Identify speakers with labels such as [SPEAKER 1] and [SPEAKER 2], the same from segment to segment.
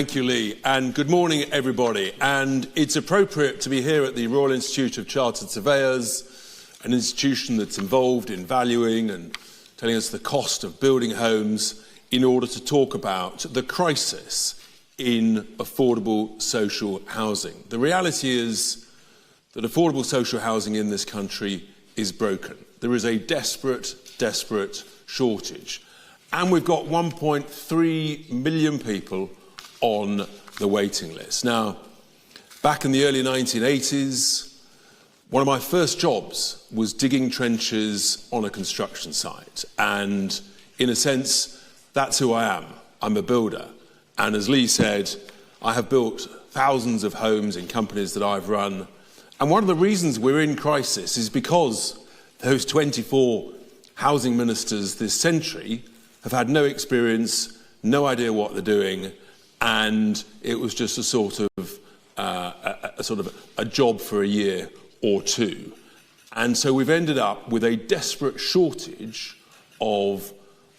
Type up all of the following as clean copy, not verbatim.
[SPEAKER 1] Thank you, Lee, and good morning, everybody. And it's appropriate to be here at the Royal Institute of Chartered Surveyors, an institution that's involved in valuing and telling us the cost of building homes in order to talk about the crisis in affordable social housing. The reality is that affordable social housing in this country is broken. There is a desperate shortage. And we've got 1.3 million people on the waiting list. Now, back in the early 1980s, one of my first jobs was digging trenches on a construction site. And in a sense, that's who I am. I'm a builder. And as Lee said, I have built thousands of homes in companies that I've run. And one of the reasons we're in crisis is because those 24 housing ministers this century have had no experience, no idea what they're doing, and it was just a sort of a job for a year or two. And so we've ended up with a desperate shortage of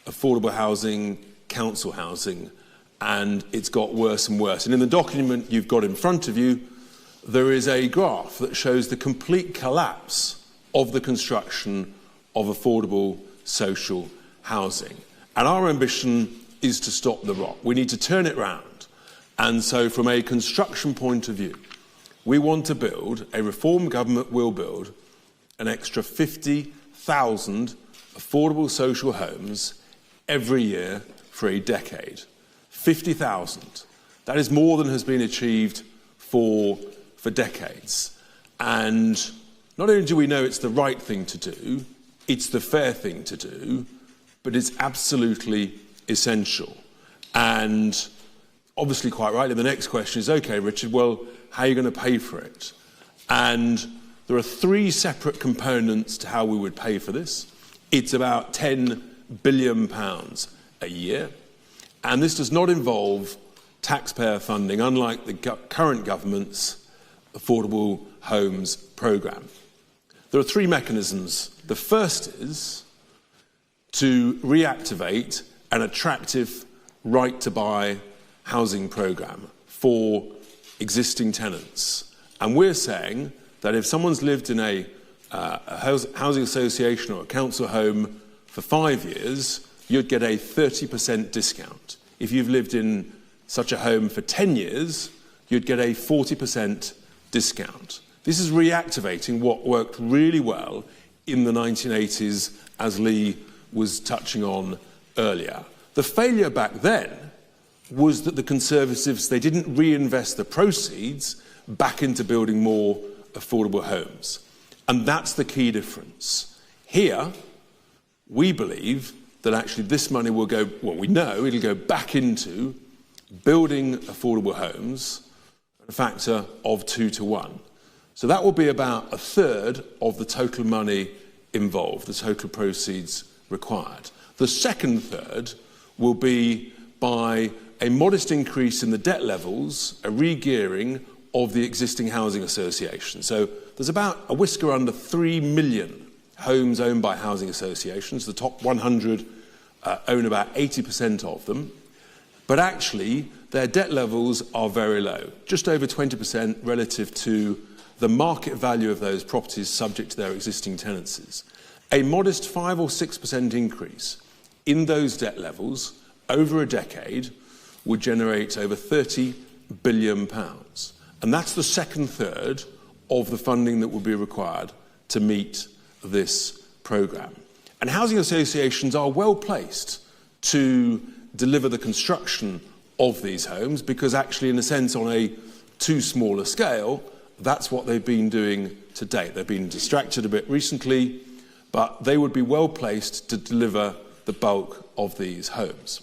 [SPEAKER 1] affordable housing, council housing, and it's got worse and worse. And in the document you've got in front of you, there is a graph that shows the complete collapse of the construction of affordable social housing. And our ambition is to stop the rot. We need to turn it round. And so from a construction point of view, we want to build, a reform government will build, an extra 50,000 affordable social homes every year for a decade. 50,000. That is more than has been achieved for decades. And not only do we know it's the right thing to do, it's the fair thing to do, but it's absolutely essential. And obviously, quite rightly, the next question is, OK, Richard, well, how are you going to pay for it? And there are three separate components to how we would pay for this. It's about £10 billion a year. And this does not involve taxpayer funding, unlike the current government's Affordable Homes programme. There are three mechanisms. The first is to reactivate an attractive right-to-buy housing programme for existing tenants. And we're saying that if someone's lived in a housing association or a council home for 5 years, you'd get a 30% discount. If you've lived in such a home for 10 years, you'd get a 40% discount. This is reactivating what worked really well in the 1980s, as Lee was touching on earlier. The failure back then was that the Conservatives, they didn't reinvest the proceeds back into building more affordable homes. And that's the key difference. Here, we believe that actually this money will go, well, we know it'll go back into building affordable homes at a factor of 2 to 1. So that will be about a third of the total money involved, the total proceeds required. The second third will be by a modest increase in the debt levels, a re-gearing of the existing housing association. So there's about a whisker under 3 million homes owned by housing associations. The top 100 own about 80% of them. But actually, their debt levels are very low, just over 20% relative to the market value of those properties subject to their existing tenancies. A modest 5 or 6% increase in those debt levels over a decade would generate over £30 billion. And that's the second third of the funding that will be required to meet this programme. And housing associations are well placed to deliver the construction of these homes because actually, in a sense, on a too small a scale, that's what they've been doing to date. They've been distracted a bit recently, but they would be well placed to deliver the bulk of these homes.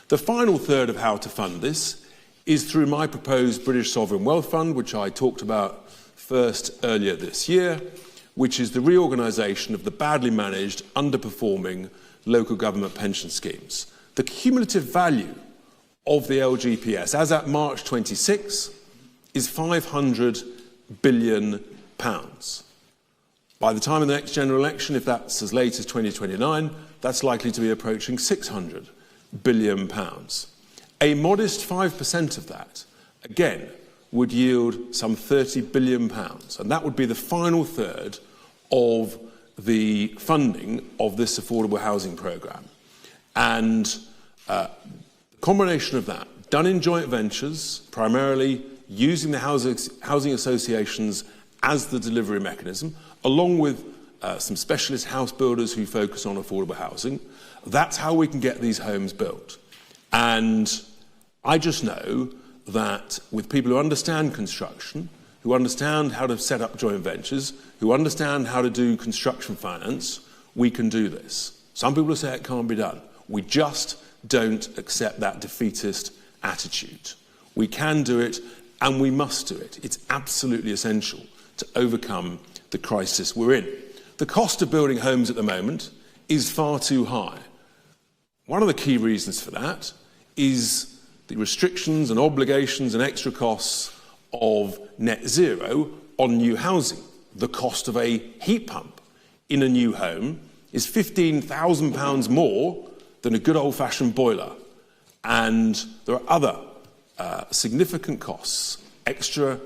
[SPEAKER 1] The final third of how to fund this is through my proposed British Sovereign Wealth Fund, which I talked about first earlier this year, which is the reorganisation of the badly managed, underperforming local government pension schemes. The cumulative value of the LGPS, as at March 26, is £500 billion. By the time of the next general election, if that's as late as 2029, that's likely to be approaching £600 billion. A modest 5% of that, again, would yield some £30 billion, and that would be the final third of the funding of this affordable housing programme. And the combination of that, done in joint ventures, primarily using the housing associations as the delivery mechanism, along with some specialist house builders who focus on affordable housing, that's how we can get these homes built. And I just know that with people who understand construction, who understand how to set up joint ventures, who understand how to do construction finance, we can do this. Some people say it can't be done. We just don't accept that defeatist attitude. We can do it, and we must do it. It's absolutely essential to overcome the crisis we're in. The cost of building homes at the moment is far too high. One of the key reasons for that is the restrictions and obligations and extra costs of net zero on new housing. The cost of a heat pump in a new home is £15,000 more than a good old-fashioned boiler. And there are other significant costs, extra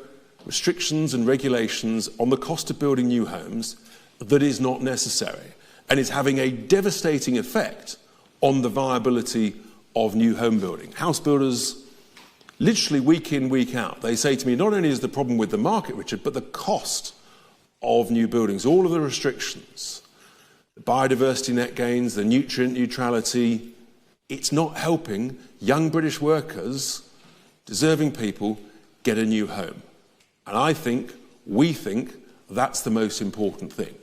[SPEAKER 1] restrictions and regulations on the cost of building new homes that is not necessary and is having a devastating effect on the viability of new home building. House builders, literally week in, week out, they say to me, not only is the problem with the market, Richard, but the cost of new buildings, all of the restrictions, the biodiversity net gains, the nutrient neutrality, it's not helping young British workers, deserving people, get a new home. And we think, that's the most important thing.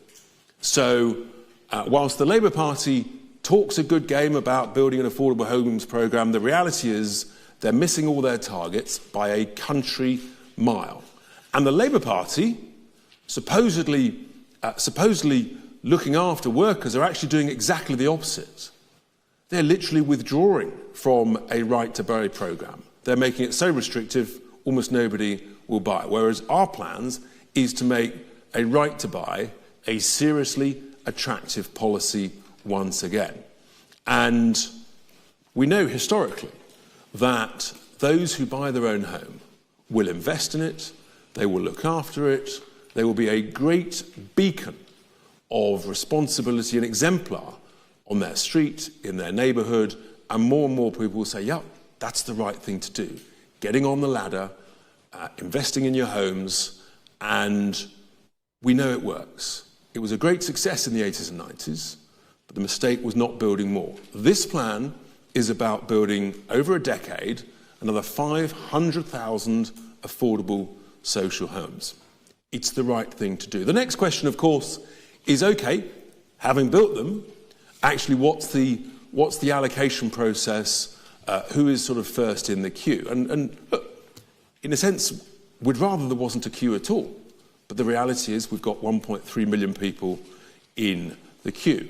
[SPEAKER 1] So, whilst the Labour Party talks a good game about building an affordable homes programme, the reality is they're missing all their targets by a country mile. And the Labour Party, supposedly looking after workers, are actually doing exactly the opposite. They're literally withdrawing from a right to buy programme. They're making it so restrictive, almost nobody will buy. Whereas our plans is to make a right to buy a seriously attractive policy once again. And we know historically that those who buy their own home will invest in it, they will look after it, they will be a great beacon of responsibility and exemplar on their street, in their neighbourhood, and more people will say, yeah, that's the right thing to do. Getting on the ladder, investing in your homes, and we know it works. It was a great success in the 80s and 90s, but the mistake was not building more. This plan is about building, over a decade, another 500,000 affordable social homes. It's the right thing to do. The next question, of course, is, okay, having built them, actually what's the allocation process? Who is sort of first in the queue? And look, in a sense, we'd rather there wasn't a queue at all. But the reality is we've got 1.3 million people in the queue.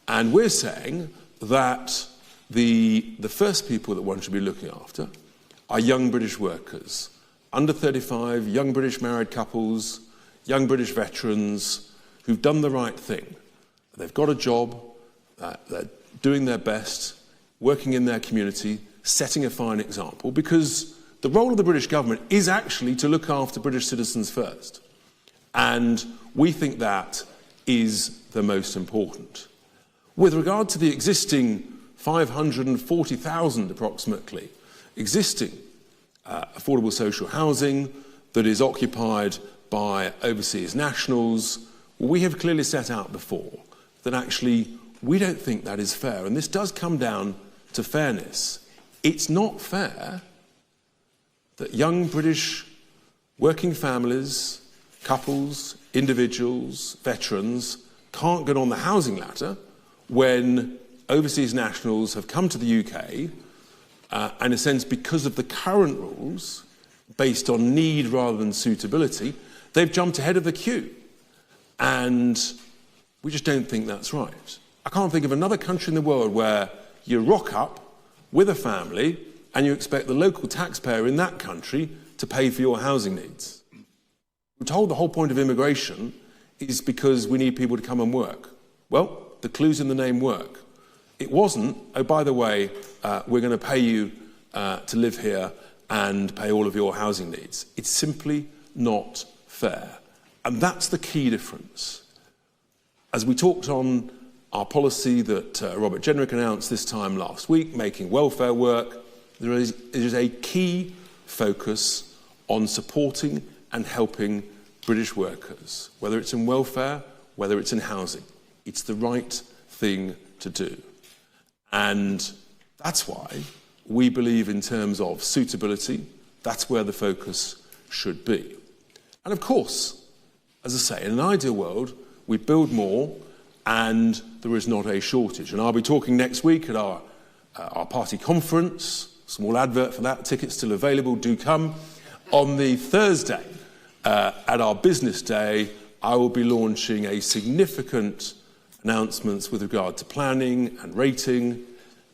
[SPEAKER 1] And we're saying that the first people that one should be looking after are young British workers, under 35, young British married couples, young British veterans who've done the right thing. They've got a job, they're doing their best, working in their community, setting a fine example, because the role of the British government is actually to look after British citizens first. And we think that is the most important. With regard to the existing 540,000 approximately existing affordable social housing that is occupied by overseas nationals, we have clearly set out before that actually we don't think that is fair. And this does come down to fairness. It's not fair that young British working families, couples, individuals, veterans can't get on the housing ladder when overseas nationals have come to the UK, in a sense because of the current rules, based on need rather than suitability, they've jumped ahead of the queue. And we just don't think that's right. I can't think of another country in the world where you rock up with a family and you expect the local taxpayer in that country to pay for your housing needs. We're told the whole point of immigration is because we need people to come and work. Well, the clue's in the name work. It wasn't, oh, by the way, we're going to pay you to live here and pay all of your housing needs. It's simply not fair. And that's the key difference. As we talked on our policy that Robert Jenrick announced this time last week, making welfare work, there is a key focus on supporting and helping British workers, whether it's in welfare, whether it's in housing. It's the right thing to do. And that's why we believe in terms of suitability, that's where the focus should be. And of course, as I say, in an ideal world, we build more and there is not a shortage. And I'll be talking next week at our party conference, small advert for that, tickets still available, do come. On the Thursday, at our business day, I will be launching a significant announcements with regard to planning and rating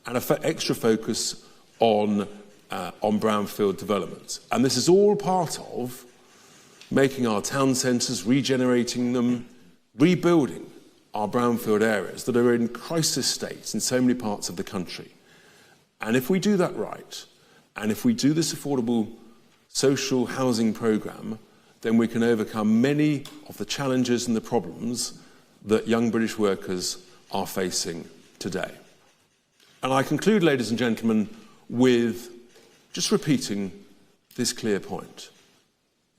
[SPEAKER 1] and an extra focus on brownfield development. And this is all part of making our town centres, regenerating them, rebuilding our brownfield areas that are in crisis states in so many parts of the country. And if we do that right, and if we do this affordable social housing programme, then we can overcome many of the challenges and the problems that young British workers are facing today. And I conclude, ladies and gentlemen, with just repeating this clear point.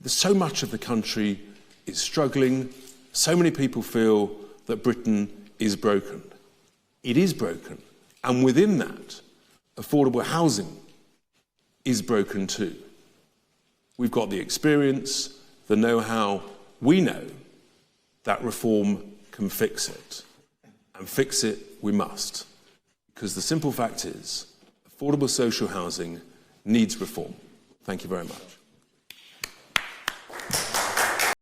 [SPEAKER 1] So much of the country is struggling. So many people feel that Britain is broken. It is broken. And within that, affordable housing is broken too. We've got the experience, the know-how. We know that reform can fix it. And fix it we must. Because the simple fact is, affordable social housing needs reform. Thank you very much.